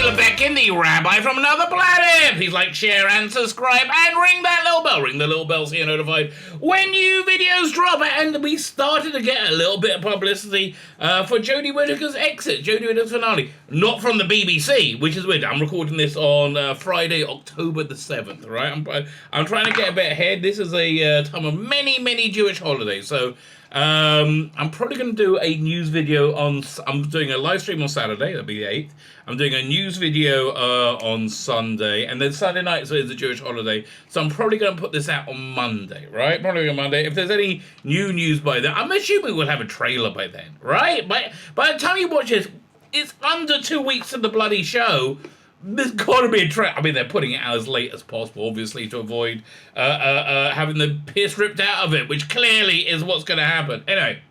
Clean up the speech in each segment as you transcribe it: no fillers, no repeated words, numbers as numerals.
Lebetkin, the Rabbi from another planet. Please like, share, and subscribe, and ring that little bell. Ring the little bell so you're notified when new videos drop. And we started to get a little bit of publicity for Jodie Whittaker's exit, Jodie Whittaker's finale. Not from the BBC, which is weird. I'm recording this on Friday, October the 7th, right? I'm trying to get a bit ahead. This is a time of many Jewish holidays, so I'm probably going to do a news video I'm doing a live stream on Saturday, that'll be the 8th. I'm doing a news video on Sunday, and then Sunday night is a Jewish holiday, so I'm probably going to put this out on Monday, right? Probably on Monday. If there's any new news by then, I'm assuming we'll have a trailer by then, right? By the time you watch this, it's under 2 weeks of the bloody show. There's got to be a trailer. I mean, they're putting it out as late as possible, obviously, to avoid having the piss ripped out of it, which clearly is what's going to happen. Anyway.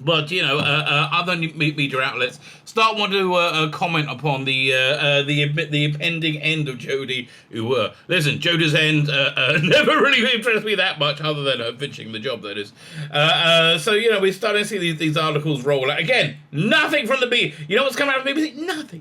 But, you know, other media outlets start wanting to comment upon the impending end of Jodie. Listen, Jodie's end never really impressed me that much, other than her finishing the job, that is. So, you know, we're starting to see these articles roll out. Again, nothing from the BBC. You know what's coming out of the BBC?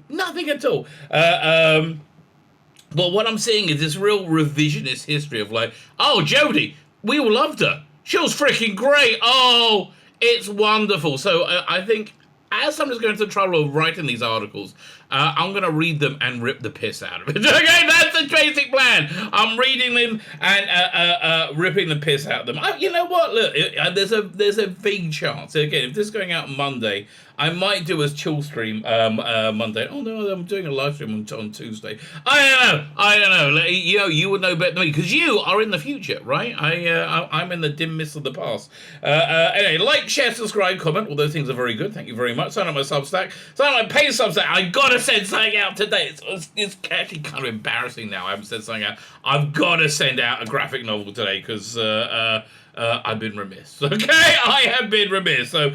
Nothing at all. But what I'm seeing is this real revisionist history of like, oh, Jodie, we all loved her. She was freaking great. Oh, it's wonderful. So I think as somebody's going to the trouble of writing these articles, I'm going to read them and rip the piss out of it. Okay, that's the basic plan. I'm reading them and ripping the piss out of them. You know what? Look, there's a vague chance. Again, if this is going out Monday, I might do a chill stream Monday. Oh no, I'm doing a live stream on Tuesday. I don't know. You know, you would know better than me because you are in the future, right? I'm in the dim mist of the past. Anyway, like, share, subscribe, comment. All those things are very good. Thank you very much. Sign up my Substack. Sign up my paid Substack. I gotta send something out today. It's actually kind of embarrassing now. I haven't sent something out. I've got to send out a graphic novel today because I've been remiss. Okay, I have been remiss. So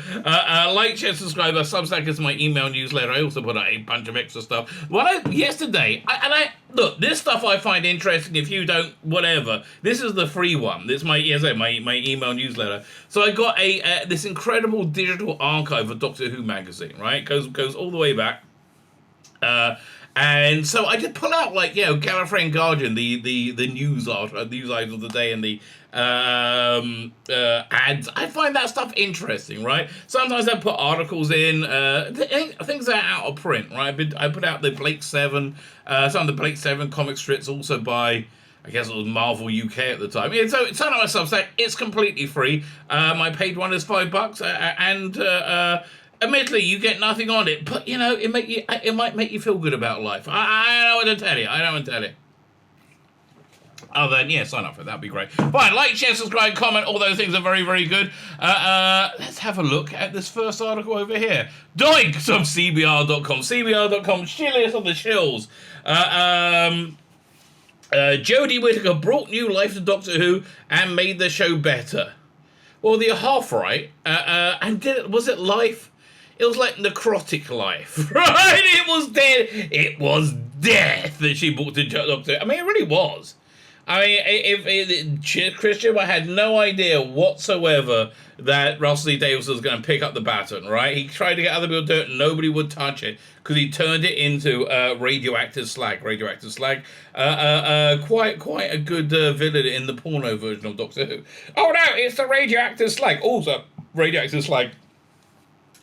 like, share, subscribe. Substack is my email newsletter. I also put out a bunch of extra stuff. Yesterday, look, this stuff I find interesting. If you don't, whatever. This is the free one. This is my email newsletter. So I got this incredible digital archive of Doctor Who magazine. Right, goes all the way back. And so I just pull out, like, you know, Gallifrey and Guardian, the news items of the day, and the ads. I find that stuff interesting, right? Sometimes I put articles in, things that are out of print, right? I put out the Blake 7, some of the Blake 7 comic strips, also by, I guess it was Marvel UK at the time. Yeah, so sign up my Substack. It's completely free. My paid one is $5, and admittedly, you get nothing on it, but you know, it might make you feel good about life. I don't want to tell you. Other than, yeah, sign up for it. That'd be great. Fine, like, share, subscribe, comment. All those things are very good. Let's have a look at this first article over here. Doinks of CBR.com. CBR.com, shilliest of the shills. Jodie Whittaker brought new life to Doctor Who and made the show better. Well, you're half right. And was it life? It was like necrotic life, right? It was dead. It was death that she brought to Doctor. I mean, it really was. I mean, if Christian, I had no idea whatsoever that Russell T Davies was going to pick up the baton, right? He tried to get other people to do it, and nobody would touch it because he turned it into radioactive slag. Quite a good villain in the porno version of Doctor Who. Oh no, it's the radioactive slag. Also, radioactive slag,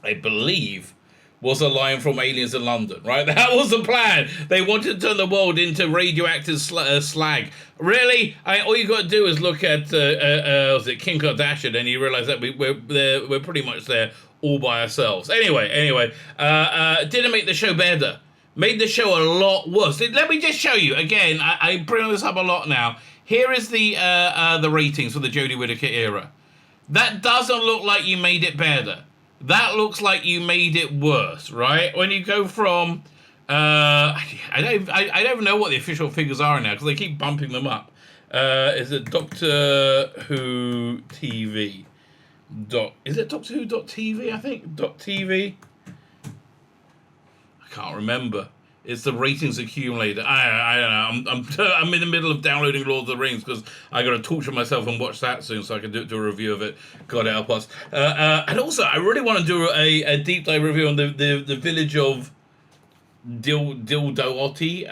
I believe, was a line from Aliens in London, right? That was the plan. They wanted to turn the world into radioactive slag. Really? All you got to do is look at was it Kim Kardashian, and you realize that we're pretty much there all by ourselves. Anyway, didn't make the show better. Made the show a lot worse. Let me just show you again. I bring this up a lot now. Here is the ratings for the Jodie Whittaker era. That doesn't look like you made it better. That looks like you made it worse, right? When you go from, I don't even know what the official figures are now because they keep bumping them up. Is it Doctor Who TV? Is it Doctor Who .tv? I think .tv. I can't remember. It's the ratings accumulator. I don't know. I'm in the middle of downloading Lord of the Rings because I got to torture myself and watch that soon so I can do a review of it. God help us. And also, I really want to do a deep dive review on the village of Dildo-otti.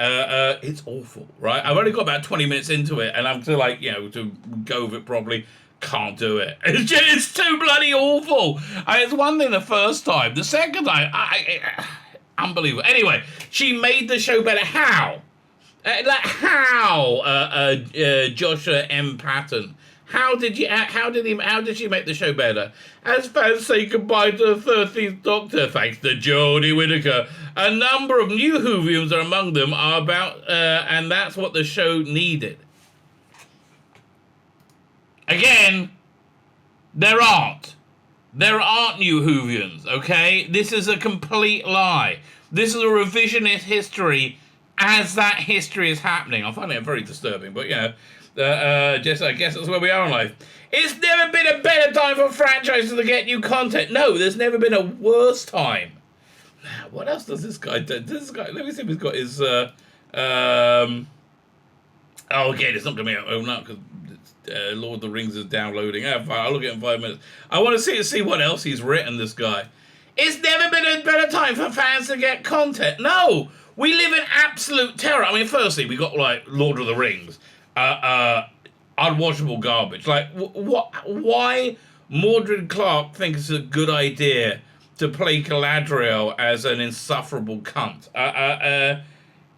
It's awful, right? I've only got about 20 minutes into it, and I'm still like, to go with it properly. Can't do it. It's too bloody awful. It's one thing the first time. The second time, unbelievable. Anyway, she made the show better. How? Joshua M. Patton. How did she make the show better? As fans say goodbye to the 13th Doctor, thanks to Jodie Whittaker. A number of new Whovians are among them are about, and that's what the show needed. Again, there aren't. There aren't new Whovians, okay? This is a complete lie. This is a revisionist history as that history is happening. I find it very disturbing, but just I guess that's where we are in life. It's never been a better time for franchises to get new content. No, there's never been a worse time. Now, what else does this guy do? Let me see if he's got his. Again, it's not going to be open up because Lord of the Rings is downloading. I'll look at it in 5 minutes. I want to see what else he's written. This guy. It's never been a better time for fans to get content. No, we live in absolute terror. I mean, firstly, we got like Lord of the Rings. Unwatchable garbage. Like, why Mordred Clark thinks it's a good idea to play Galadriel as an insufferable cunt?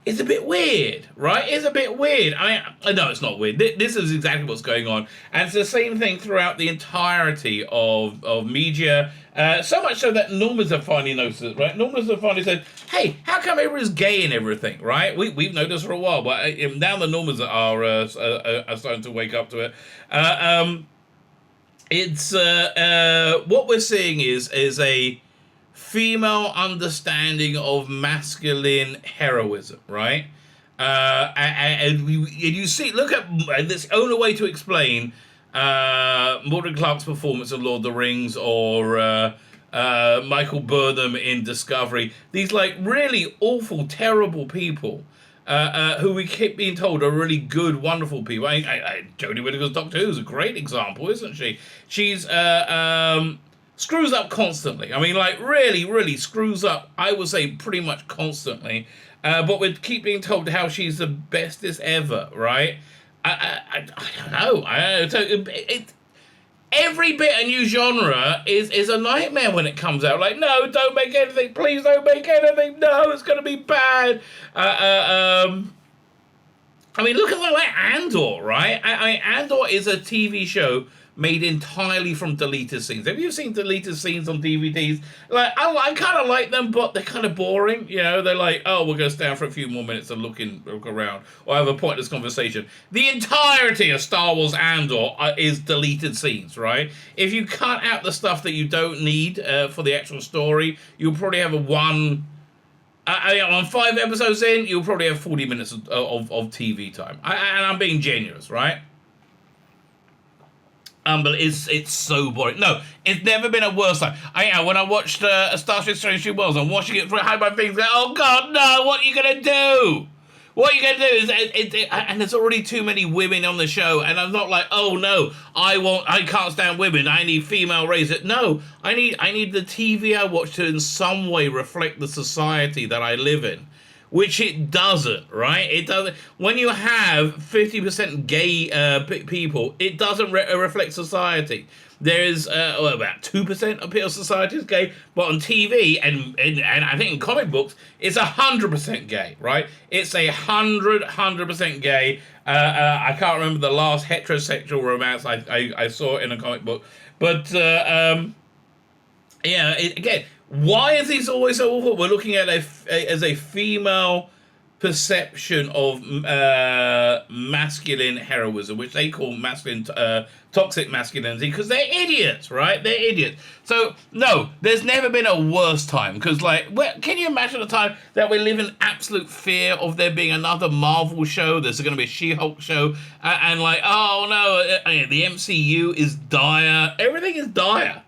It's a bit weird, right? It's a bit weird. I mean, no, it's not weird. This is exactly what's going on. And it's the same thing throughout the entirety of media. So much so that Normans have finally noticed it, right? Normans have finally said, hey, how come everyone's gay and everything, right? We've noticed for a while, but now the Normans are starting to wake up to it. It's what we're seeing is a female understanding of masculine heroism, right? And you see, look at this only way to explain Mordred Clark's performance of Lord of the Rings or Michael Burnham in Discovery. These like really awful, terrible people who we keep being told are really good, wonderful people. Jodie Whittaker's Doctor Who is a great example, isn't she? She's screws up constantly. I mean, like, really, really screws up, I would say, pretty much constantly. But we keep being told how she's the bestest ever, right? I don't know. Every bit of new genre is a nightmare when it comes out. Like, no, don't make anything. Please don't make anything. No, it's going to be bad. I mean, look at something like Andor, right? Andor is a TV show made entirely from deleted scenes. Have you seen deleted scenes on DVDs? Like, I kind of like them, but they're kind of boring. You know, they're like, oh, we're going to stand for a few more minutes and look around or have a pointless conversation. The entirety of Star Wars Andor is deleted scenes, right? If you cut out the stuff that you don't need for the actual story, you'll probably have on 5 episodes in, you'll probably have 40 minutes of TV time. And I'm being generous, right? But it's so boring. No, it's never been a worse time. When I watched Star Trek Strange New Worlds, I'm watching it for how my things go, oh God, no, what are you going to do? What you're going to do is, and there's already too many women on the show, and I'm not like, oh no, I can't stand women, I need female raised. No, I need the TV I watch to in some way reflect the society that I live in. Which it doesn't, right? It doesn't. When you have 50% gay people, it doesn't reflect society. There is about 2% of people's society is gay, but on TV and I think in comic books, it's 100% gay, right? It's 100% gay. I can't remember the last heterosexual romance I saw in a comic book, but again. Why is this always so awful? We're looking at as a female perception of masculine heroism, which they call toxic masculinity, because they're idiots, right? They're idiots. So, no, there's never been a worse time, because, can you imagine a time that we live in absolute fear of there being another Marvel show, there's going to be a She-Hulk show, oh no, the MCU is dire, everything is dire.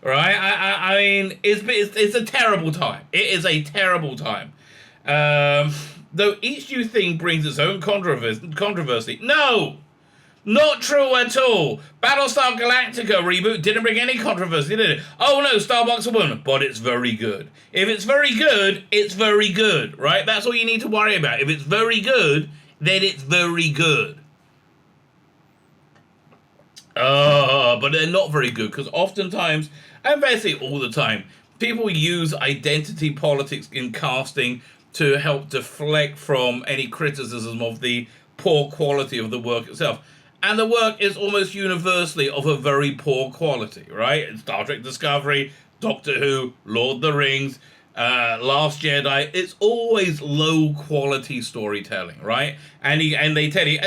Right, I mean, it's a terrible time. It is a terrible time. Though each new thing brings its own controversy. No, Not true at all. Battlestar Galactica reboot didn't bring any controversy, did it? Oh no, Starbucks a woman, but it's very good. If it's very good, it's very good, right? That's all you need to worry about. If it's very good, then it's very good. But they're not very good because oftentimes, and basically all the time, people use identity politics in casting to help deflect from any criticism of the poor quality of the work itself. And the work is almost universally of a very poor quality, right? Star Trek Discovery, Doctor Who, Lord of the Rings, Last Jedi. It's always low quality storytelling, right? And they tell you,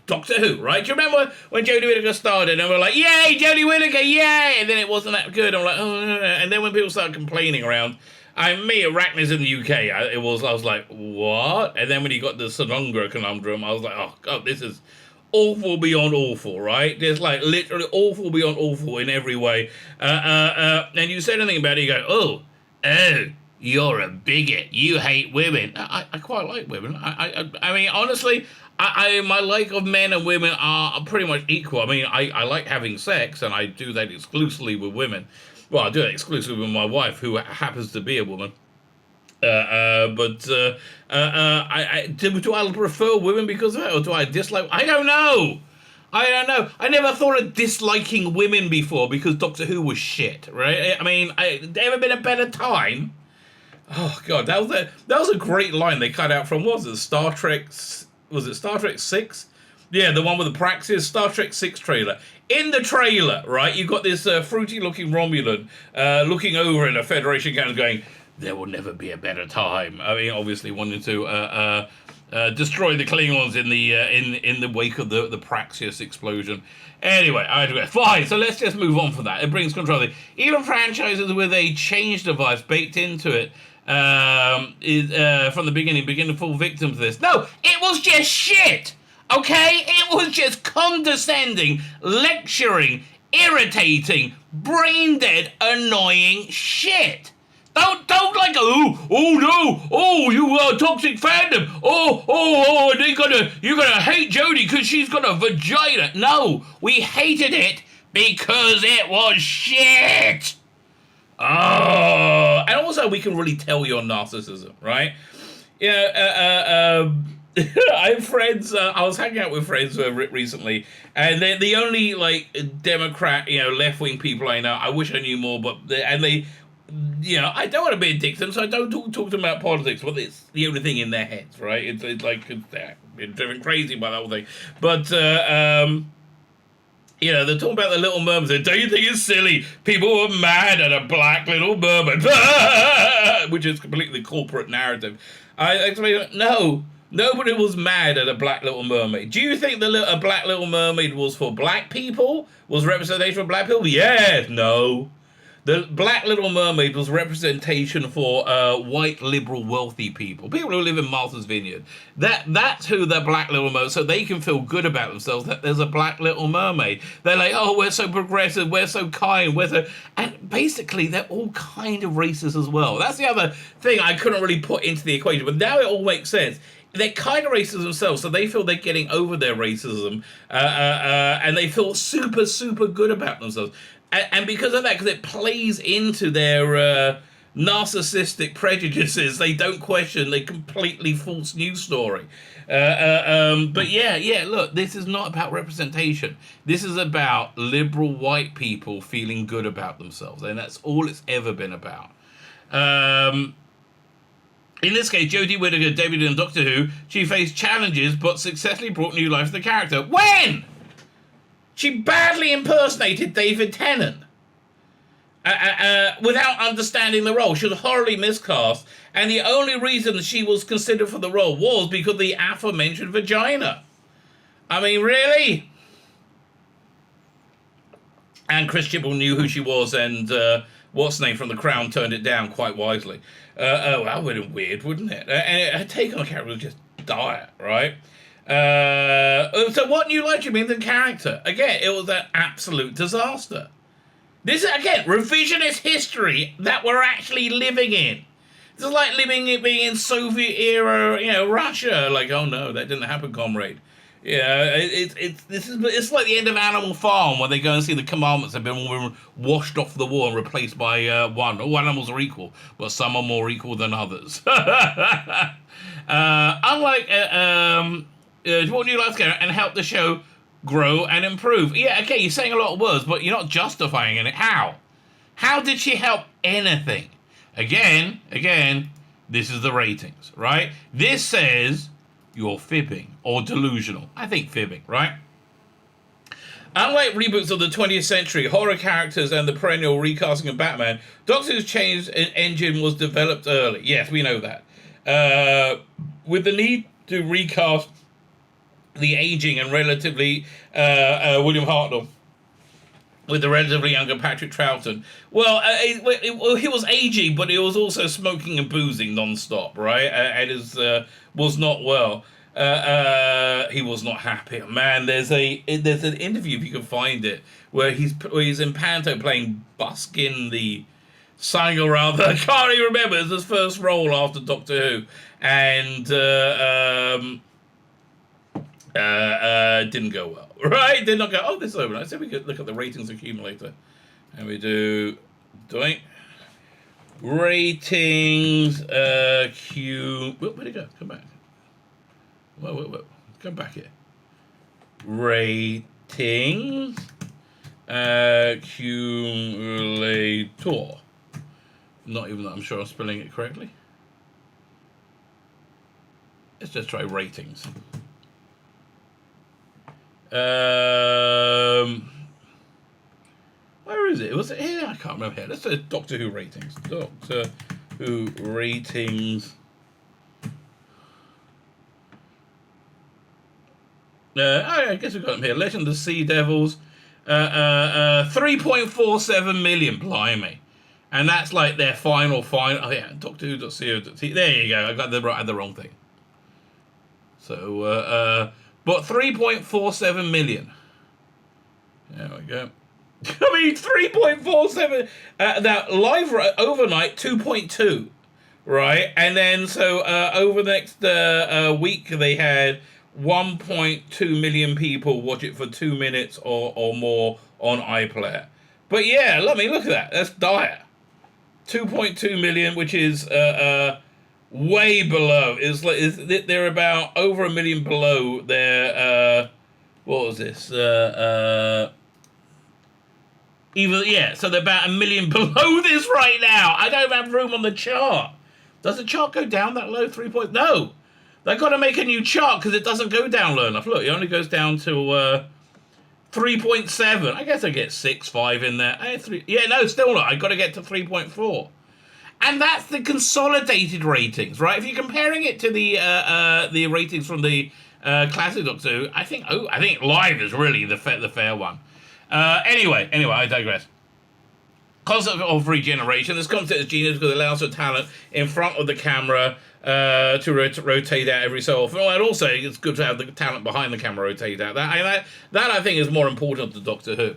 Doctor Who, right? Do you remember when Jodie Whittaker started and we're like, yay, Jodie Whittaker, yay! And then it wasn't that good. I'm like, oh, no. And then when people started complaining around, me, Arachne's in the UK, I was like, what? And then when you got the Sonongra conundrum, I was like, oh, God, this is awful beyond awful, right? There's like literally awful beyond awful in every way. And you said anything about it, you go, oh, you're a bigot. You hate women. I quite like women. I mean, honestly, my like of men and women are pretty much equal. I mean, I like having sex, and I do that exclusively with women. Well, I do that exclusively with my wife, who happens to be a woman. Do I prefer women because of it, or do I dislike? I don't know. I never thought of disliking women before because Doctor Who was shit, right? I mean, there ever been a better time? Oh God, that was a great line they cut out from. What was it Star Trek? Was it Star Trek 6? Yeah, the one with the Praxis, Star Trek 6 trailer. In the trailer, right, you got this fruity-looking Romulan looking over in a Federation camp going, there will never be a better time. I mean, obviously wanting to destroy the Klingons in the wake of the Praxis explosion. Anyway, fine. So let's just move on from that. It brings controversy. Even franchises with a change device baked into it from the beginning begin to fall victim to this. No, it was just shit. Okay, it was just condescending, lecturing, irritating, brain dead, annoying shit. Don't like, oh no, you toxic fandom. You're gonna hate Jodie because she's got a vagina. No, we hated it because it was shit. Oh, and also we can really tell your narcissism, right? Yeah, I have friends. I was hanging out with friends recently, and they're the only like Democrat, left wing people I know. I wish I knew more, but they. I don't want to be a dick to them, so I don't talk to them about politics, but it's the only thing in their heads, right? It's like they're driven crazy by that whole thing. But, they're talking about the Little Mermaid, and don't you think it's silly? People were mad at a black little mermaid, which is completely corporate narrative. I explain, no, nobody was mad at a black little mermaid. Do you think a black little mermaid was for black people? Was representation for black people? Yes, no. The Black Little Mermaid was representation for white, liberal, wealthy people who live in Martha's Vineyard. That's who the Black Little Mermaid, so they can feel good about themselves that there's a Black Little Mermaid. They're like, oh, we're so progressive, we're so kind, and basically they're all kind of racist as well. That's the other thing I couldn't really put into the equation, but now it all makes sense. They're kind of racist themselves, so they feel they're getting over their racism, and they feel super, super good about themselves. And because of that, because it plays into their narcissistic prejudices, they don't question the completely false news story. But yeah, look, this is not about representation. This is about liberal white people feeling good about themselves, and that's all it's ever been about. In this case, Jodie Whittaker debuted in Doctor Who. She faced challenges, but successfully brought new life to the character. When? She badly impersonated David Tennant without understanding the role. She was horribly miscast, and the only reason she was considered for the role was because of the aforementioned vagina. I mean, really? And Chris Chibnall knew who she was, and what's her name from The Crown turned it down quite wisely. That would have been weird, wouldn't it? And her take on the character was just dire, right? So what new light do you mean the character? Again, it was an absolute disaster. This is, again, revisionist history that we're actually living in. This is like being in Soviet era, Russia. Like, oh no, that didn't happen, comrade. Yeah, it's like the end of Animal Farm when they go and see the commandments have been washed off the wall and replaced by one. All animals are equal, but some are more equal than others. Unlike what you like to and help the show grow and improve. Yeah, okay, you're saying a lot of words, but you're not justifying it. How? How did she help anything? Again, this is the ratings, right? This says you're fibbing or delusional. I think fibbing, right? Unlike reboots of the 20th century, horror characters and the perennial recasting of Batman, Doctor Who's changed engine was developed early. Yes, we know that. With the need to recast the aging and relatively William Hartnell with the relatively younger Patrick Troughton. Well, he was aging, but he was also smoking and boozing non-stop, right? And was not well. He was not happy. Man, there's an interview, if you can find it, where he's in Panto playing Buskin the singer, rather. I can't even remember. It's his first role after Doctor Who. And didn't go well. Right? Did not go, oh, this is over. I said we could look at the ratings accumulator. And we do doink. Ratings where'd it go? Come back. Whoa. Come back here. Ratings accumulator. Not even that I'm sure I'm spelling it correctly. Let's just try ratings. Where is it? Was it here? I can't remember here. Let's say Doctor Who ratings. Doctor Who ratings. I guess we've got them here. Legend of the Sea Devils. 3.47 million. Blimey. And that's like their final. Oh yeah, Doctor Who.co.uk. There you go. I got the wrong thing. So, but 3.47 million. There we go. I mean, 3.47. That live overnight 2.2, right? And then so over the next week they had 1.2 million people watch it for 2 minutes or more on iPlayer. But yeah, look at that. That's dire. 2.2 million, which is way below. They're about over a million below their what was this? So they're about a million below this right now. I don't have room on the chart. Does the chart go down that low? No. They've got to make a new chart because it doesn't go down low enough. Look, it only goes down to 3.7. I guess I get 6.5 in there. Still not. I got to get to 3.4. And that's the consolidated ratings, right? If you're comparing it to the ratings from the classic Doctor Who, I think live is really the fair one. Anyway, I digress. Concept of regeneration. This concept is genius because it allows for talent in front of the camera to rotate out every so often. And also, it's good to have the talent behind the camera rotate out. That I think is more important to Doctor Who.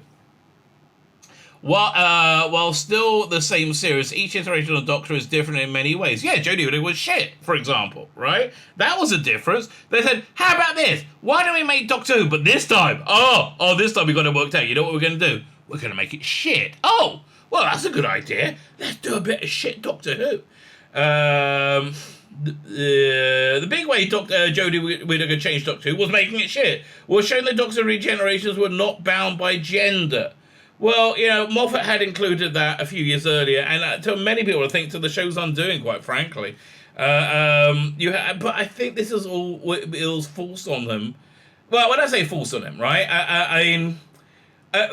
While still the same series, each iteration of Doctor is different in many ways. Yeah, Jodie Whittaker was shit, for example, right? That was a difference. They said, how about this? Why don't we make Doctor Who? But this time, this time we got it worked out. You know what we're going to do? We're going to make it shit. Oh, well, that's a good idea. Let's do a bit of shit Doctor Who. The big way Jodie Whittaker changed Doctor Who was making it shit. Was showing the Doctor regenerations were not bound by gender. Well, Moffat had included that a few years earlier, and to many people, I think, to the show's undoing, quite frankly. But I think this is all, it was forced on them. Well, when I say forced on them, right, I mean,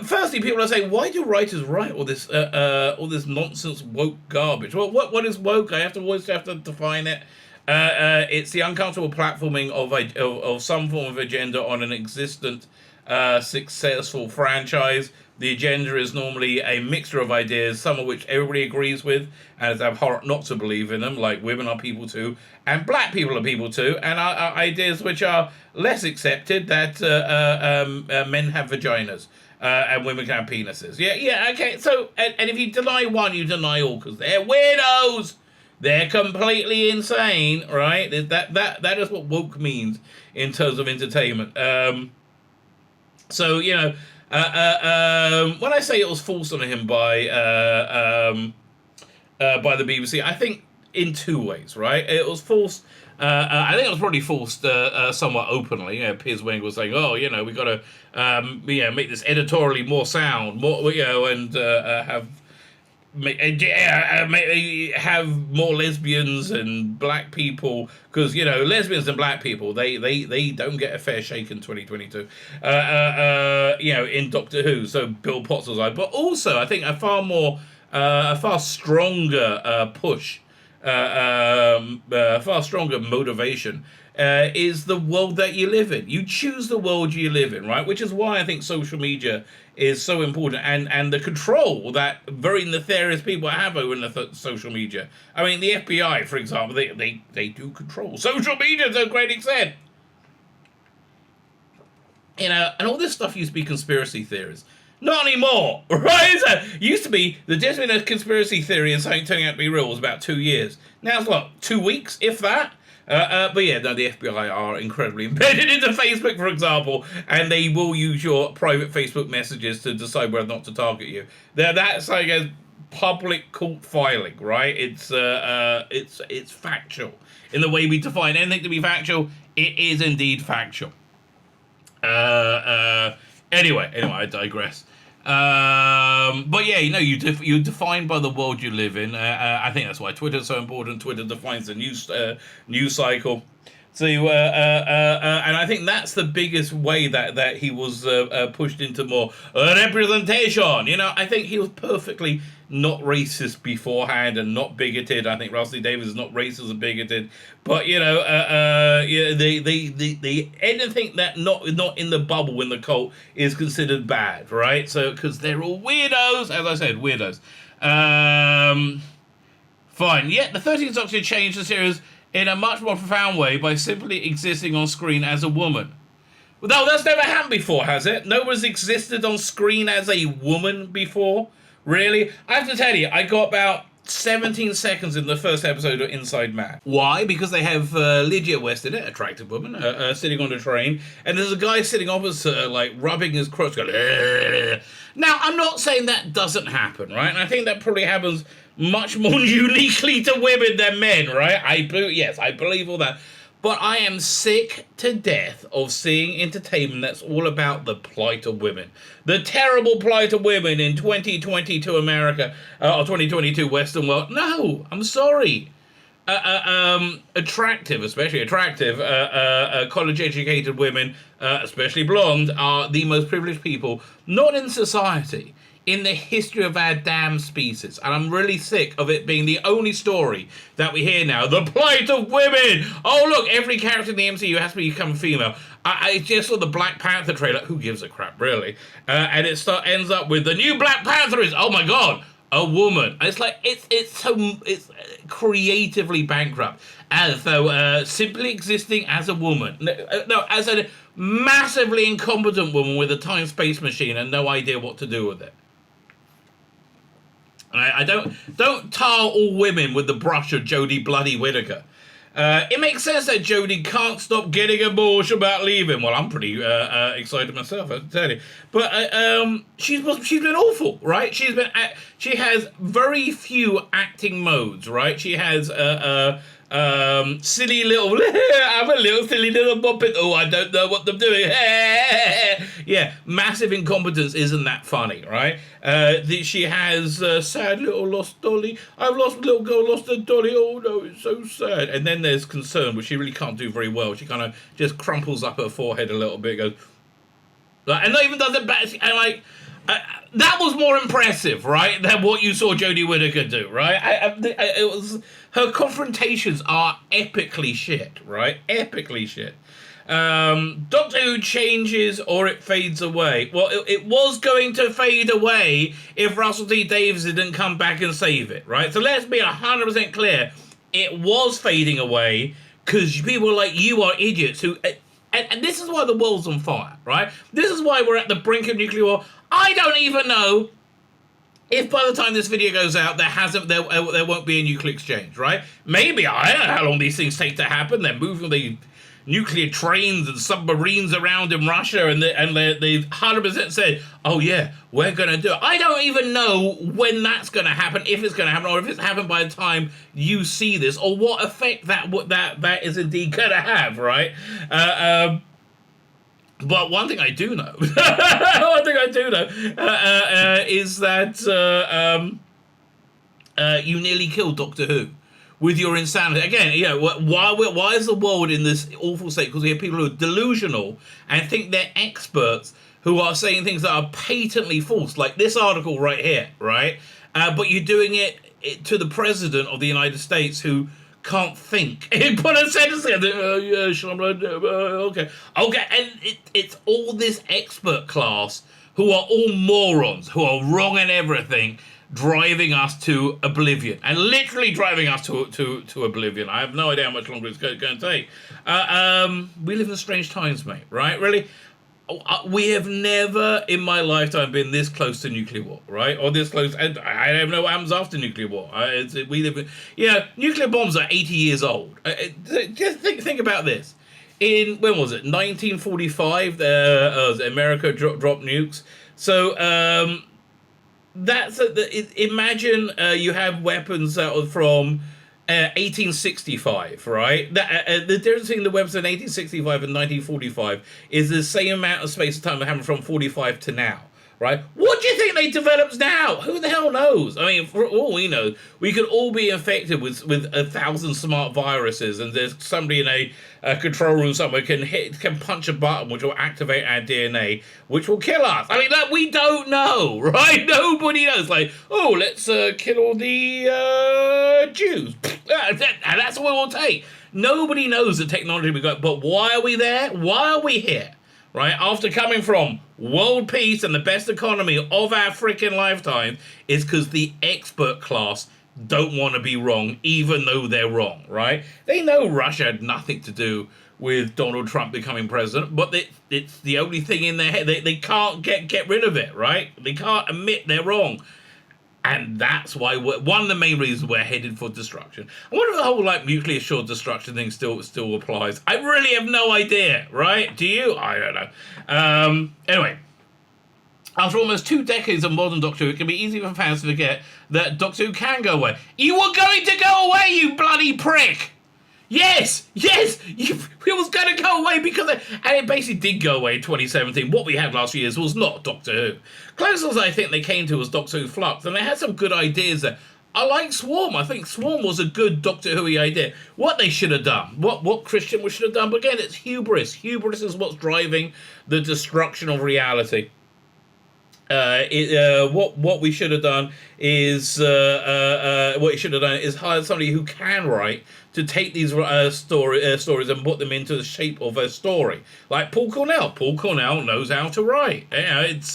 firstly, people are saying, why do writers write all this nonsense woke garbage? Well, what is woke? I always have to define it. It's the uncomfortable platforming of some form of agenda on an existent, successful franchise. The agenda is normally a mixture of ideas, some of which everybody agrees with, and is abhorrent not to believe in them, like women are people too, and black people are people too, and ideas which are less accepted, that men have vaginas, and women can have penises. Yeah, okay, so, and if you deny one, you deny all, because they're weirdos! They're completely insane, right? That is what woke means in terms of entertainment. So when I say it was forced on him by the BBC, I think in two ways, right? It was forced. I think it was probably forced somewhat openly. Piers Wing was saying, "Oh, we got to, make this editorially more sound, more, and have more lesbians and black people, because lesbians and black people they don't get a fair shake in 2022. In Doctor Who, so Bill Potts was like, but also I think a far stronger push, far stronger motivation is the world that you live in. You choose the world you live in, right? Which is why I think social media is so important, and the control that very nefarious people have over social media. I mean, the FBI, for example, they do control social media to a great extent. And all this stuff used to be conspiracy theories. Not anymore, right? It used to be the difference between a conspiracy theory and something turning out to be real was about 2 years. Now it's what, 2 weeks, if that? But yeah, no, the FBI are incredibly embedded into Facebook, for example, and they will use your private Facebook messages to decide whether or not to target you. That's like a public court filing, right? It's factual in the way we define anything to be factual. It is indeed factual. Anyway, I digress. But yeah, you're defined by the world you live in. I think that's why Twitter's so important. Twitter defines the news cycle. So, and I think that's the biggest way that he was pushed into more representation. I think he was perfectly not racist beforehand and not bigoted. I think Russell Davies is not racist and bigoted. But they anything that not in the bubble in the cult is considered bad, right? So because they're all weirdos, as I said, weirdos. Fine. Yet the 13th Doctor changed the series in a much more profound way by simply existing on screen as a woman. No, that's never happened before, has it? No one's existed on screen as a woman before? Really? I have to tell you, I got about 17 seconds in the first episode of Inside Man. Why? Because they have Lydia West in it, attractive woman, sitting on a train, and there's a guy sitting opposite her, like, rubbing his crotch, going, "Ugh." Now, I'm not saying that doesn't happen, right? And I think that probably happens much more uniquely to women than men, right? I believe all that. But I am sick to death of seeing entertainment that's all about the plight of women. The terrible plight of women in 2022 America, or 2022 Western world. No, I'm sorry. Especially attractive, college-educated women, especially blonde, are the most privileged people, not in society, in the history of our damn species. And I'm really sick of it being the only story that we hear now. The plight of women! Oh, look, every character in the MCU has to become female. I just saw the Black Panther trailer. Who gives a crap, really? And it ends up with the new Black Panther is, oh my god, a woman. And it's like, it's creatively bankrupt. As though simply existing as a woman. No, as a massively incompetent woman with a time-space machine and no idea what to do with it. I don't tar all women with the brush of Jodie bloody Whittaker. It makes sense that Jodie can't stop getting emotional about leaving. Well, I'm pretty excited myself, I have to tell you. But she's been awful, right? She has very few acting modes, right? She has silly little, I'm a little silly little muppet. Oh, I don't know what I'm doing. Yeah, massive incompetence isn't that funny, right? She has sad little lost dolly. I've lost a little girl, lost a dolly. Oh no, it's so sad. And then there's concern, which she really can't do very well. She kind of just crumples up her forehead a little bit, goes, and not even does it back. And like, that was more impressive, right, than what you saw Jodie Whittaker do, right? It was, her confrontations are epically shit, right? Epically shit. Doctor Who changes or it fades away. Well, it was going to fade away if Russell T Davies didn't come back and save it, right? So let's be 100% clear. It was fading away because people like you are idiots who... And this is why the world's on fire, right? This is why we're at the brink of nuclear war. I don't even know if by the time this video goes out, there won't be a nuclear exchange, right? Maybe, I don't know how long these things take to happen. They're moving the nuclear trains and submarines around in Russia, and they 100% said, oh yeah, we're going to do it. I don't even know when that's going to happen, if it's going to happen, or if it's happened by the time you see this, or what effect that is indeed going to have, right? But one thing I do know, is that you nearly killed Doctor Who with your insanity. Again, why is the world in this awful state? Because we have people who are delusional and think they're experts who are saying things that are patently false, like this article right here, right? But you're doing it to the president of the United States who can't think. He put a sentence in there. Okay. And it's all this expert class who are all morons, who are wrong in everything, driving us to oblivion, and literally driving us to oblivion. I have no idea how much longer it's going to take. We live in strange times, mate, right? Really? We have never in my lifetime been this close to nuclear war, right? Or this close. And I don't know what happens after nuclear war. We live in, nuclear bombs are 80 years old. Just think about this. When was it? 1945, America dropped nukes. So imagine you have weapons that are from 1865, right? The difference between the weapons in 1865 and 1945 is the same amount of space and time that happened from 45 to now, right? What do you think they developed now? Who the hell knows? I mean, for all we know, we could all be infected with 1,000 smart viruses, and there's somebody in a control room somewhere can punch a button which will activate our DNA, which will kill us. I mean, we don't know, right? Nobody knows. Like, let's kill all the Jews. And that's what it will take. Nobody knows the technology we got. But why are we there? Why are we here? Right? After coming from world peace and the best economy of our freaking lifetime, is because the expert class don't want to be wrong, even though they're wrong, right? They know Russia had nothing to do with Donald Trump becoming president, but it's the only thing in their head. They can't get rid of it, right? They can't admit they're wrong. And that's why one of the main reasons we're headed for destruction. I wonder if the whole nuclear assured destruction thing still applies. I really have no idea, right? Do you? I don't know. Anyway, after almost 2 decades of modern Doctor Who, it can be easy for fans to forget that Doctor Who can go away. You were going to go away, you bloody prick! Yes, it was going to go away and it basically did go away in 2017. What we had last year was not Doctor Who. Closest I think they came to was Doctor Who Flux, and they had some good ideas there. I like Swarm. I think Swarm was a good Doctor Who idea. What they should have done, what Christian should have done, but again, it's hubris. Hubris is what's driving the destruction of reality. What we should have done is hire somebody who can write to take these stories and put them into the shape of a story, like Paul Cornell. Paul Cornell knows how to write. It's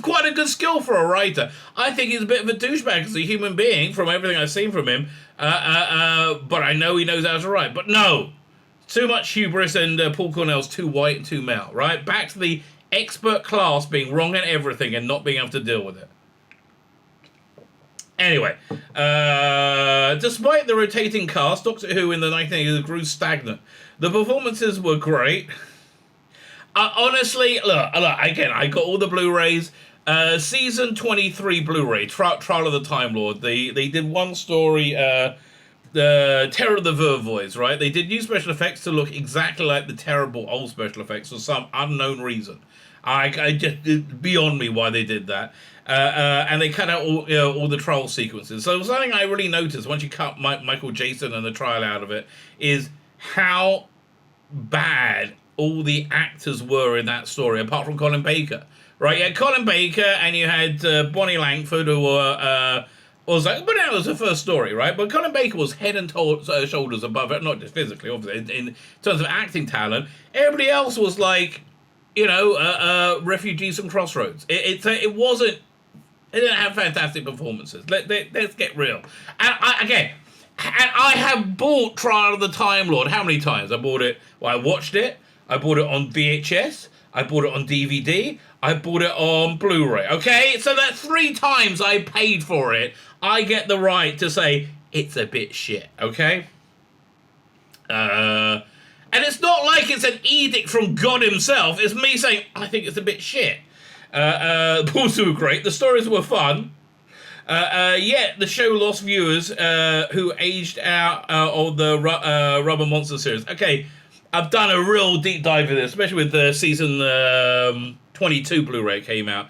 quite a good skill for a writer. I think he's a bit of a douchebag as a human being from everything I've seen from him, but I know he knows how to write. But no, too much hubris, and Paul Cornell's too white and too male. Right, back to the expert class being wrong at everything and not being able to deal with it. Anyway, despite the rotating cast, Doctor Who in the 1980s grew stagnant. The performances were great. Honestly, look, again, I got all the Blu-rays. Season 23 Blu-ray, Trial of the Time Lord. They did one story, the Terror of the Vervoids, right? They did new special effects to look exactly like the terrible old special effects for some unknown reason. I just, it's beyond me why they did that. And they cut out all the trial sequences. So something I really noticed once you cut Michael Jason and the trial out of it is how bad all the actors were in that story, apart from Colin Baker. Right, you had Colin Baker and you had Bonnie Langford, who were... but that was the first story, right? But Colin Baker was head and shoulders above it, not just physically, obviously, in terms of acting talent. Everybody else was like, refugees from Crossroads. It wasn't... They didn't have fantastic performances. Let's get real. And I have bought Trial of the Time Lord. How many times? I bought it. Well, I watched it. I bought it on VHS. I bought it on DVD, I bought it on Blu-ray, okay? So that 3 times I paid for it, I get the right to say, it's a bit shit, okay? And it's not like it's an edict from God himself, it's me saying, I think it's a bit shit. The balls were great, the stories were fun. Yet the show lost viewers who aged out of the Rubber Monster series. Okay, I've done a real deep dive in this, especially with the season 22 Blu-ray came out.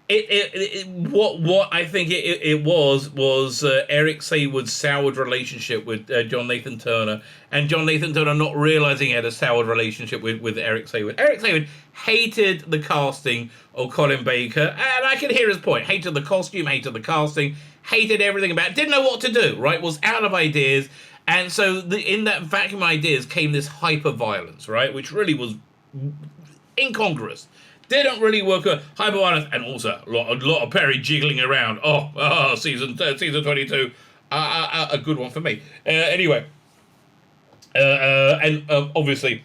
What I think it was Eric Saywood's soured relationship with John Nathan Turner, and John Nathan Turner not realizing he had a soured relationship with Eric Saywood. Eric Saywood hated the casting of Colin Baker, and I can hear his point. Hated the costume, hated the casting, hated everything about it. Didn't know what to do, right? Was out of ideas. And so in that vacuum of ideas came this hyper-violence, right? Which really was incongruous. Didn't really work. Hyper-violence, and also a lot of Perry jiggling around. Season 22. A good one for me. Anyway. Obviously,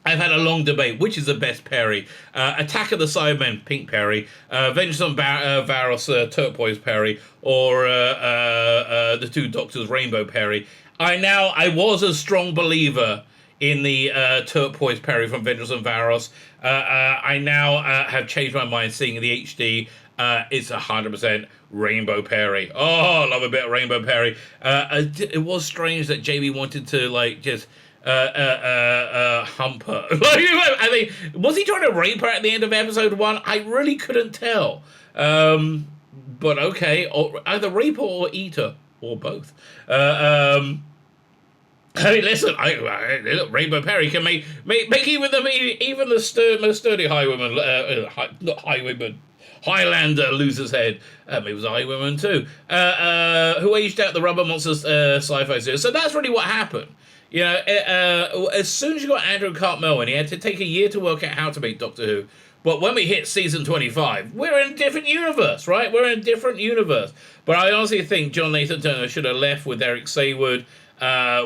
I've had a long debate. Which is the best Perry? Attack of the Cybermen, pink Perry. Vengeance on Varos, turquoise Perry. Or the Two Doctors, rainbow Perry. I was a strong believer in the turquoise Perry from Vengeance on Varos. I now have changed my mind seeing the HD. It's 100% Rainbow Perry. Oh, I love a bit of Rainbow Perry. It was strange that JB wanted to just hump her. I mean, was he trying to rape her at the end of episode 1? I really couldn't tell. But okay, or either rape her or eat her, or both. I mean, listen, Rainbow Perry can make even the most sturdy highwayman, not highwayman, Highlander lose his head. Maybe it was a highwayman too, who aged out the Rubber Monsters sci-fi series. So that's really what happened. You know, as soon as you got Andrew Cartmel in, he had to take a year to work out how to make Doctor Who. But when we hit season 25, we're in a different universe, right? We're in a different universe. But I honestly think John Nathan Turner should have left with Eric Saywood,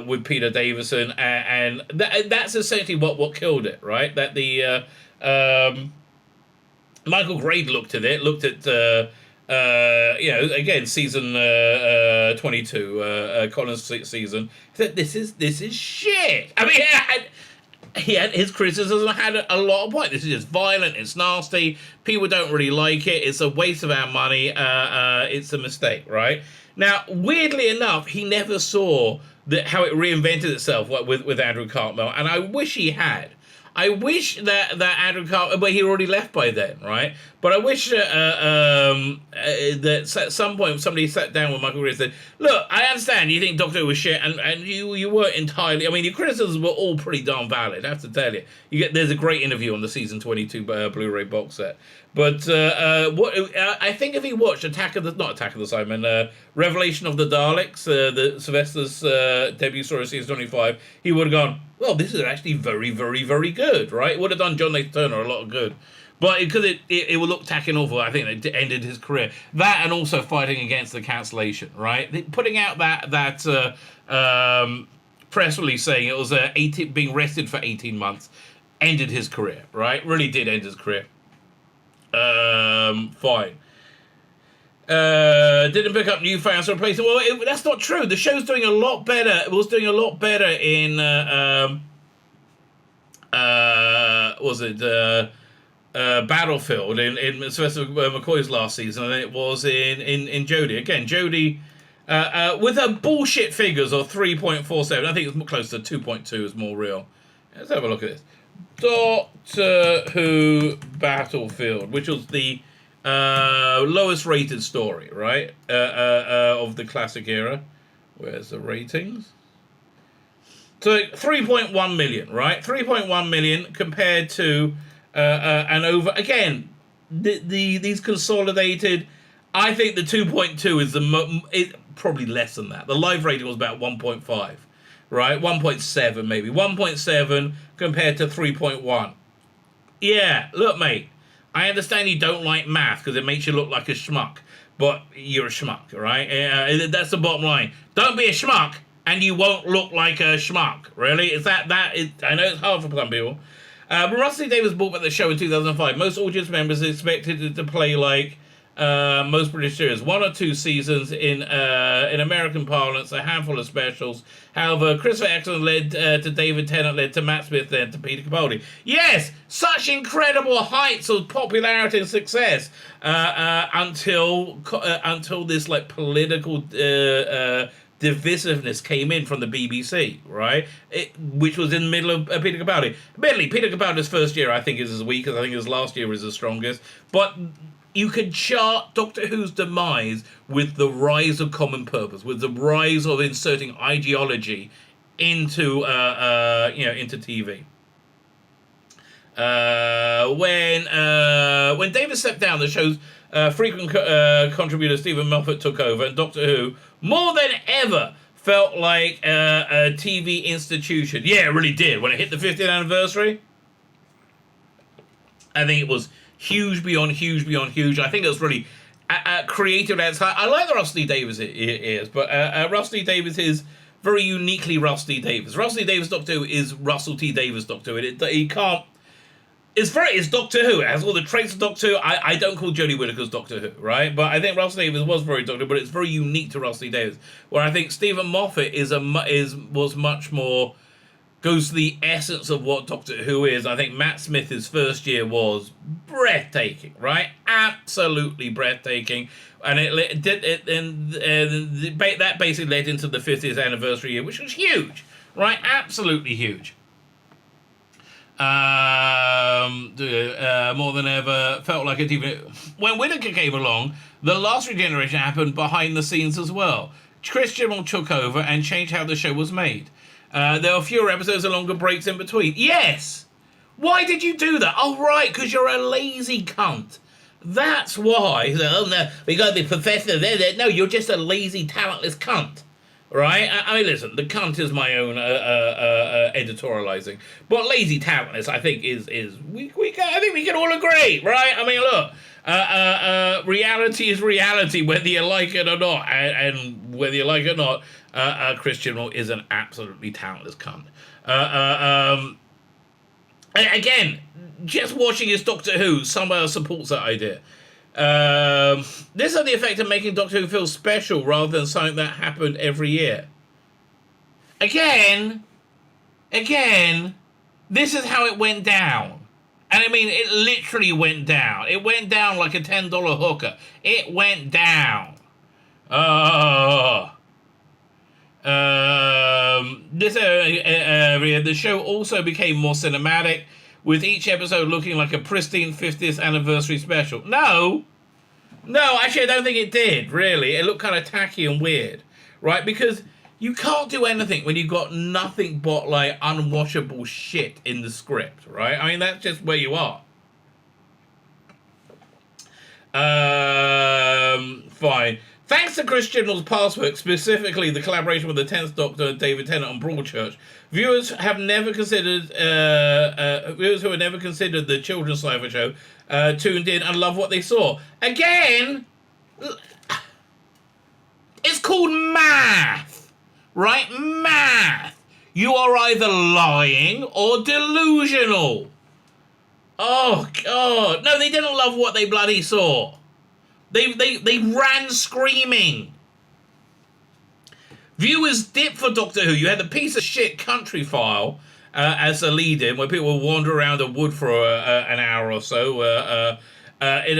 with Peter Davison, and that's essentially what killed it, right? That the Michael Grade looked at again, season 22, Colin's season, said this is shit. I mean, he had his criticism had a lot of points. This is just violent, it's nasty, people don't really like it, it's a waste of our money, it's a mistake, right? Now, weirdly enough, he never saw how it reinvented itself with Andrew Cartmel, and I wish he had. I wish that Andrew Cartmel, but he already left by then, right? But I wish that at some point somebody sat down with Michael Green and said, look, I understand you think Doctor Who was shit, and you weren't entirely, I mean, your criticisms were all pretty darn valid, I have to tell you. There's a great interview on the season 22 Blu-ray box set. But I think if he watched not Attack of the Cybermen, Revelation of the Daleks, the Sylvester's debut story of season 25, he would have gone, well, this is actually very, very, very good, right? It would have done John Nathan Turner a lot of good. But because it would look tacking awful, I think it ended his career. That and also fighting against the cancellation, right? Putting out that press release saying it was being arrested for 18 months ended his career, right? Really did end his career. Fine. Didn't pick up new fans to replace him. Well, that's not true. The show's doing a lot better. It was doing a lot better in Battlefield in Sylvester McCoy's last season than it was in Jodie. Again, Jodie with her bullshit figures of 3.47. I think it's close to 2.2 is more real. Let's have a look at this. Doctor Who Battlefield, which was the lowest rated story, right? Of the classic era. Where's the ratings? So 3.1 million, right? 3.1 million compared to and over again. These consolidated. I think the 2.2 is probably less than that. The live rating was about 1.5, right? 1.7 maybe. 1.7 compared to 3.1. Yeah, look, mate. I understand you don't like math because it makes you look like a schmuck, but you're a schmuck, right? That's the bottom line. Don't be a schmuck, and you won't look like a schmuck. Really, I know it's hard for some people. When Russell T Davies brought back the show in 2005, most audience members expected it to play like most British series, 1 or 2 seasons in American parlance, a handful of specials. However, Christopher Eccleston led to David Tennant, led to Matt Smith, led to Peter Capaldi. Yes, such incredible heights of popularity and success until this like political divisiveness came in from the BBC, right? Which was in the middle of Peter Capaldi. Admittedly, Peter Capaldi's first year, I think, is as weak as I think his last year was the strongest. But you could chart Doctor Who's demise with the rise of common purpose, with the rise of inserting ideology into into TV. When David stepped down, the show's frequent contributor Stephen Moffat took over, and Doctor Who, more than ever, felt like a TV institution. Yeah, it really did. When it hit the 50th anniversary, I think it was huge beyond huge beyond huge. I think it was really creative at its height. I like the Russell T Davies is, but Russell T Davies is very uniquely Russell T Davies. Russell T Davies Doctor Who is Russell T Davies Doctor Who. He can't. It's Doctor Who. It has all the traits of Doctor Who. I don't call Jodie Whittaker's Doctor Who, right? But I think Russell Davies was very Doctor Who, but it's very unique to Russell T Davies. Where I think Stephen Moffat was much more, goes to the essence of what Doctor Who is. I think Matt Smith's first year was breathtaking, right? Absolutely breathtaking. And that basically led into the 50th anniversary year, which was huge, right? Absolutely huge. More than ever, felt like a TV. When Whittaker came along, the last regeneration happened behind the scenes as well. Chris Chibnall took over and changed how the show was made. There were fewer episodes and longer breaks in between. Yes! Why did you do that? Oh, right, because you're a lazy cunt. That's why. Oh, no, we got the professor there. No, you're just a lazy, talentless cunt. Right? I mean, listen, the cunt is my own editorializing. But lazy talentless, I think, I think we can all agree, right? I mean, look, reality is reality, whether you like it or not. And whether you like it or not, Chris Chibnall is an absolutely talentless cunt. Again, just watching his Doctor Who, someone else supports that idea. This had the effect of making Doctor Who feel special rather than something that happened every year. Again, this is how it went down. And I mean, it literally went down. It went down like a $10 hooker. It went down. This area, the show also became more cinematic, with each episode looking like a pristine 50th anniversary special. No, actually I don't think it did, really. It looked kind of tacky and weird, right? Because you can't do anything when you've got nothing but, like, unwatchable shit in the script, right? I mean, that's just where you are. Fine. Thanks to Chris Chibnall's past work, specifically the collaboration with the 10th Doctor and David Tennant on Broadchurch, viewers who have never considered the children's sci-fi show tuned in and love what they saw. Again, it's called math, right? Math. You are either lying or delusional. Oh, God. No, they didn't love what they bloody saw. They ran screaming. Viewers dipped for Doctor Who. You had the piece of shit Country File as a lead-in, where people would wander around a wood for an hour or so. I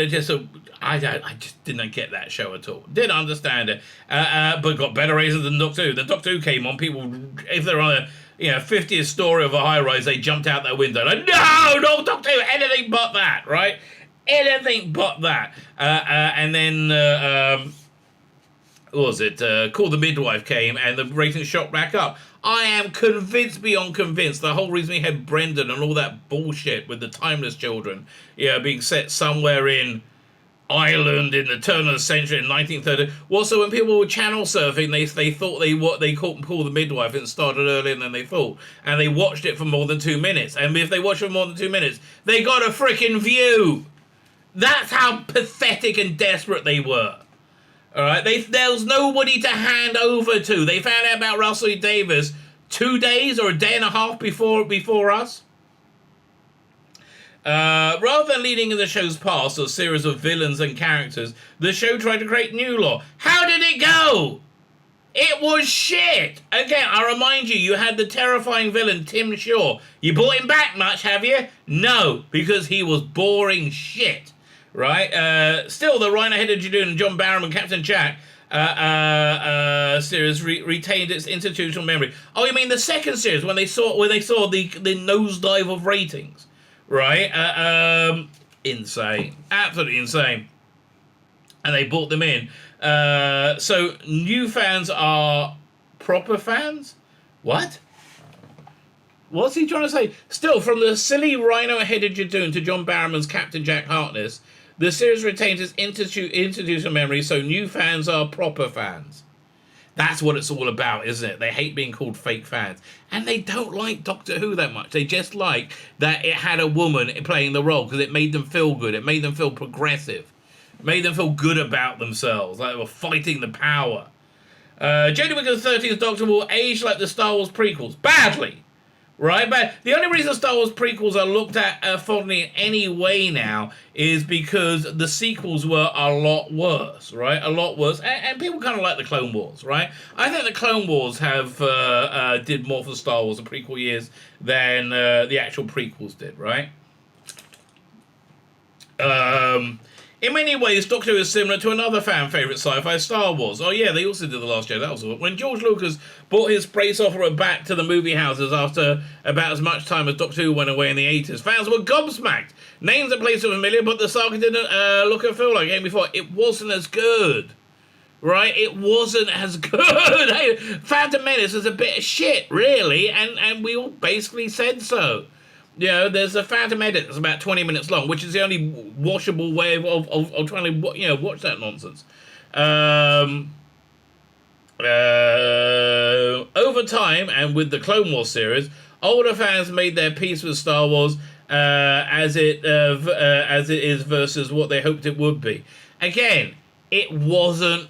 just didn't get that show at all. Didn't understand it. But got better ratings than Doctor Who. The Doctor Who came on, people, if they're on a 50th story of a high-rise, they jumped out that window. Like, no, Doctor Who, anything but that, right? Anything but that. And then, what was it? Call the Midwife came and the ratings shot back up. I am convinced beyond convinced the whole reason we had Brendan and all that bullshit with the Timeless Children, being set somewhere in Ireland in the turn of the century in 1930. Well, so when people were channel surfing, they thought they caught Call the Midwife and it started earlier than they thought. And they watched it for more than 2 minutes. And if they watched it for more than 2 minutes, they got a freaking view. That's how pathetic and desperate they were. All right, there was nobody to hand over to. They found out about Russell Davies 2 days or a day and a half before us. Rather than leading in the show's past, a series of villains and characters, the show tried to create new lore. How did it go? It was shit! Again, I remind you, you had the terrifying villain, Tim Shaw. You brought him back much, have you? No, because he was boring shit. Right? Still, the Rhino-headed Jadoon and John Barrowman and Captain Jack series retained its institutional memory. Oh, you mean the second series, when they saw the nosedive of ratings? Right? Insane. Absolutely insane. And they brought them in. So new fans are proper fans? What? What's he trying to say? Still, from the silly rhino-headed Jadoon to John Barrowman's Captain Jack Harkness, the series retains its institutional memory, so new fans are proper fans. That's what it's all about, isn't it? They hate being called fake fans. And they don't like Doctor Who that much. They just like that it had a woman playing the role because it made them feel good. It made them feel progressive. It made them feel good about themselves, like they were fighting the power. Jodie Whittaker's 13th Doctor will age like the Star Wars prequels. Badly. Right? But the only reason Star Wars prequels are looked at fondly in any way now is because the sequels were a lot worse, right? A lot worse. And people kind of like the Clone Wars, right? I think the Clone Wars have did more for Star Wars in prequel years than the actual prequels did, right? In many ways, Doctor Who is similar to another fan favourite sci-fi, Star Wars. Oh yeah, they also did The Last Jedi. That was when George Lucas brought his space opera back to the movie houses after about as much time as Doctor Who went away in the 80s. Fans were gobsmacked. Names and places were familiar, but the saga didn't look and feel like it came before. It wasn't as good. Right? It wasn't as good. Hey, Phantom Menace is a bit of shit, really, and we all basically said so. You know, there's a Phantom edit that's about 20 minutes long, which is the only washable way of trying to, watch that nonsense. Over time, and with the Clone Wars series, older fans made their peace with Star Wars as it is versus what they hoped it would be. Again, it wasn't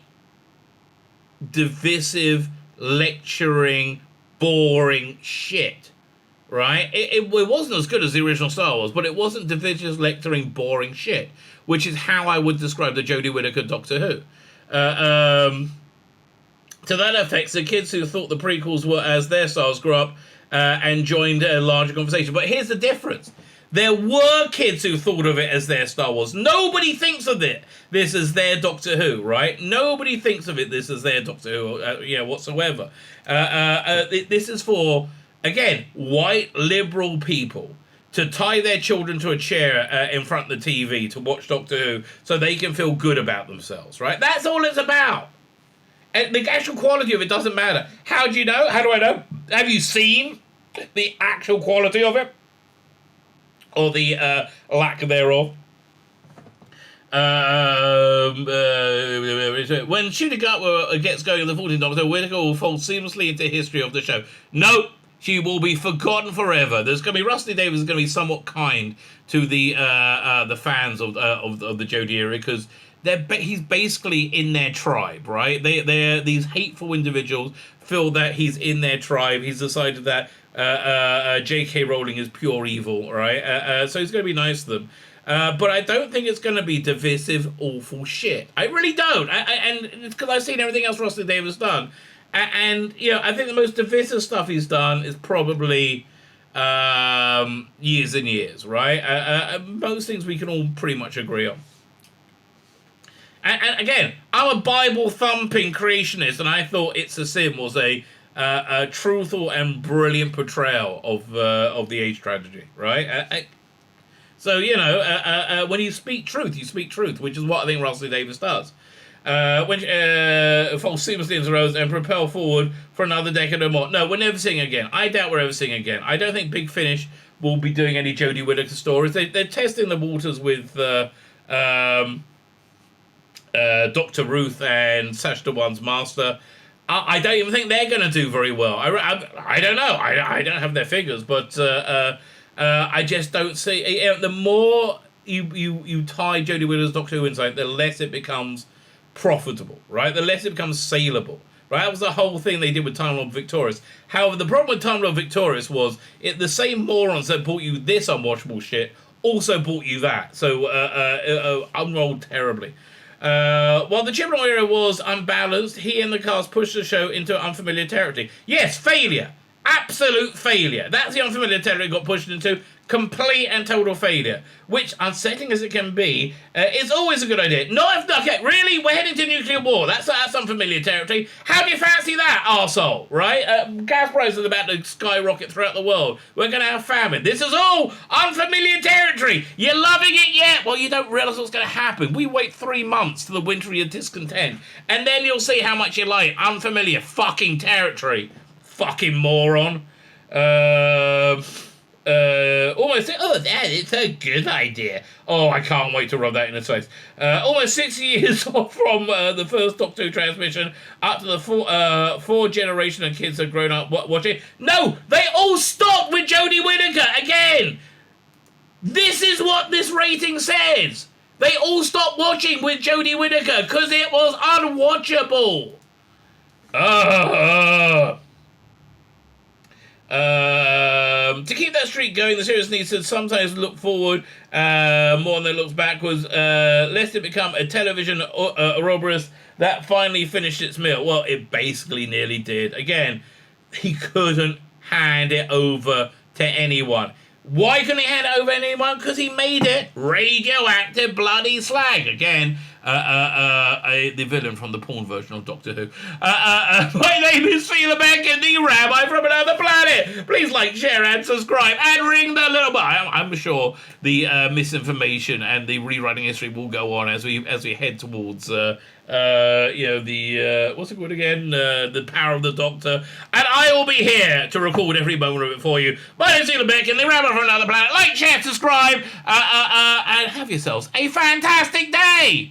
divisive, lecturing, boring shit. Right? It wasn't as good as the original Star Wars, but it wasn't divisive, lecturing, boring shit, which is how I would describe the Jodie Whittaker Doctor Who. To that effect, the kids who thought the prequels were as their stars grew up and joined a larger conversation. But here's the difference. There were kids who thought of it as their Star Wars. Nobody thinks of this as their Doctor Who, right? Nobody thinks of this as their Doctor Who, whatsoever. This is for, again, white liberal people to tie their children to a chair in front of the TV to watch Doctor Who so they can feel good about themselves, right? That's all it's about. And the actual quality of it doesn't matter. How do you know? How do I know? Have you seen the actual quality of it? Or the lack thereof? When Shooter gets going in the 14th Doctor, Whittaker will fold seamlessly into history of the show. Nope. She will be forgotten forever. There's going to be Rusty Davies is going to be somewhat kind to the fans of the Jodie era because he's basically in their tribe, right? They're these hateful individuals feel that he's in their tribe. He's decided that J.K. Rowling is pure evil, right? So he's going to be nice to them. But I don't think it's going to be divisive, awful shit. I really don't. And it's because I've seen everything else Rusty Davies done. And, I think the most divisive stuff he's done is probably years and years, right? Most things we can all pretty much agree on. And again, I'm a Bible-thumping creationist, and I thought It's a Sin was a truthful and brilliant portrayal of the age tragedy, right? So, when you speak truth, which is what I think Rusty Davies does. When falls seamlessly into rows and propel forward for another decade or more. No, we're never seeing again. I doubt we're ever seeing again. I don't think Big Finish will be doing any Jodie Whittaker stories. They're testing the waters with Dr. Ruth and Sash Dhawan's Master. I don't even think they're going to do very well. I don't know. I don't have their figures, but I just don't see. The more you tie Jodie Whittaker's Doctor Who inside, the less it becomes profitable, right? The less it becomes saleable, right? That was the whole thing they did with Time Lord Victorious. However, the problem with Time Lord Victorious was the same morons that brought you this unwatchable shit also bought you that. So unrolled terribly. While the Chibnall era was unbalanced, he and the cast pushed the show into unfamiliar territory. Yes, failure. Absolute failure. That's the unfamiliar territory it got pushed into. Complete and total failure. Which, unsettling as it can be, is always a good idea. Not if, okay, really? We're heading to nuclear war. That's unfamiliar territory. How do you fancy that, arsehole? Right? Gas prices are about to skyrocket throughout the world. We're going to have famine. This is all unfamiliar territory. You're loving it yet? Well, you don't realise what's going to happen. We wait 3 months to the winter of your discontent. And then you'll see how much you like unfamiliar fucking territory. Fucking moron. Almost. Oh, that it's a good idea. Oh, I can't wait to rub that in his face. Almost 60 years off from the first Doctor Who transmission, up to the four generation of kids have grown up watching. No, they all stopped with Jodie Whittaker again. This is what this rating says. They all stopped watching with Jodie Whittaker because it was unwatchable. To keep that streak going, the series needs to sometimes look forward more than it looks backwards, lest it become a television Ouroboros that finally finished its meal. Well, it basically nearly did. Again, he couldn't hand it over to anyone. Why couldn't he hand it over to anyone? Because he made it radioactive bloody slag. Again, the villain from the porn version of Doctor Who. My name is Tzvi Lebetkin, the Rabbi from another planet. Please like, share, and subscribe, and ring the little bell. I'm sure the misinformation and the rewriting history will go on as we head towards the what's it called again? The Power of the Doctor. And I will be here to record every moment of it for you. My name is Tzvi Lebetkin, the Rabbi from another planet. Like, share, subscribe, and have yourselves a fantastic day.